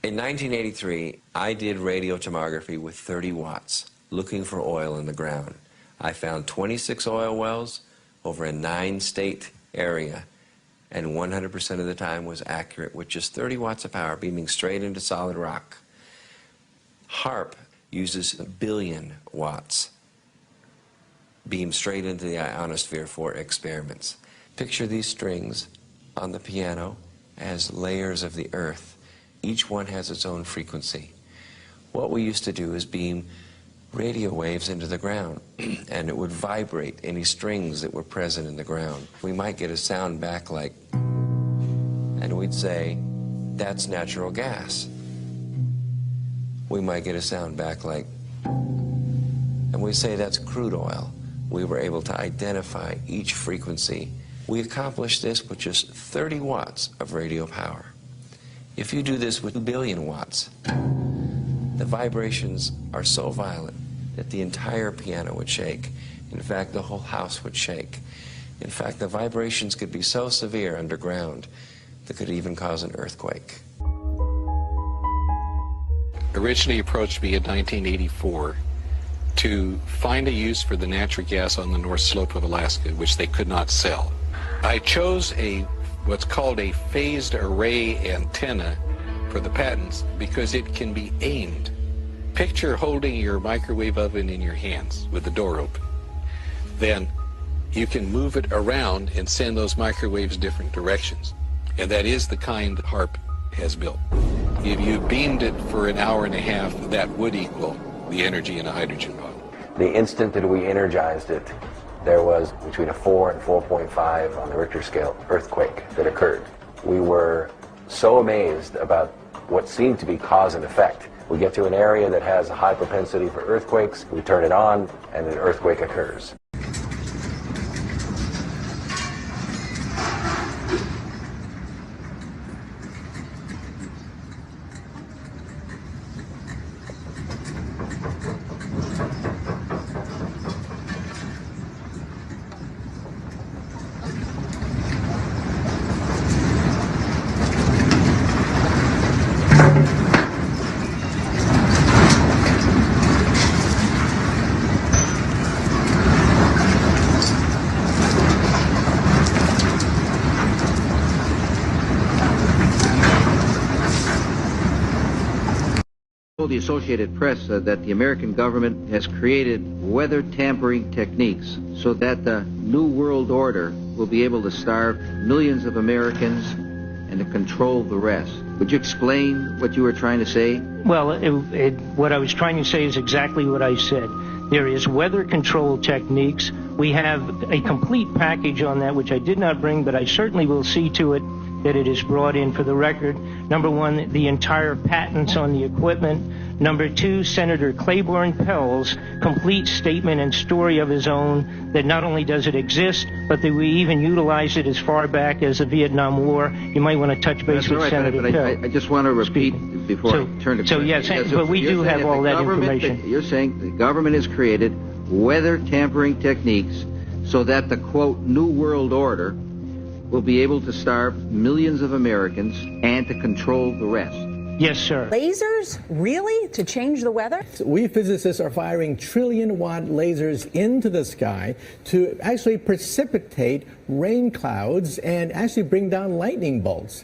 In 1983, I did radiotomography with 30 watts, looking for oil in the ground. I found 26 oil wells over a 9-state area, and 100% of the time was accurate with just 30 watts of power beaming straight into solid rock. HAARP uses 1 billion watts beamed straight into the ionosphere for experiments. Picture these strings on the piano as layers of the earth. Each one has its own frequency. What we used to do is beam radio waves into the ground, and it would vibrate any strings that were present in the ground. We might get a sound back like, and we'd say, that's natural gas. We might get a sound back like, and we'd say, that's crude oil. We were able to identify each frequency. We accomplished this with just 30 watts of radio power. If you do this with 2 billion watts, the vibrations are so violent that the entire piano would shake. In fact, the whole house would shake. In fact, the vibrations could be so severe underground that could even cause an earthquake. Originally approached me in 1984 to find a use for the natural gas on the North Slope of Alaska, which they could not sell. I chose what's called a phased array antenna for the patents because it can be aimed. Picture holding your microwave oven in your hands with the door open. Then you can move it around and send those microwaves different directions. And that is the kind that HAARP has built. If you beamed it for an hour and a half, that would equal the energy in a hydrogen bomb. The instant that we energized it, there was between a 4 and 4.5 on the Richter scale earthquake that occurred. We were so amazed about what seemed to be cause and effect. We get to an area that has a high propensity for earthquakes, we turn it on, and an earthquake occurs. The Associated Press that the American government has created weather tampering techniques so that the New World Order will be able to starve millions of Americans and to control the rest. Would you explain what you were trying to say? Well, what I was trying to say is exactly what I said. There is weather control techniques. We have a complete package on that, which I did not bring, but I certainly will see to it that it is brought in for the record. Number one, the entire patents on the equipment. Number two, Senator Claiborne Pell's complete statement and story of his own that not only does it exist, but that we even utilize it as far back as the Vietnam War. You might want to touch base with Senator Pell. I just want to repeat before I turn to So yes, but we do have all that information. You're saying the government has created weather tampering techniques so that the, quote, New World Order will be able to starve millions of Americans and to control the rest. Yes, sir. Lasers? Really? To change the weather? We physicists are firing trillion-watt lasers into the sky to actually precipitate rain clouds and actually bring down lightning bolts.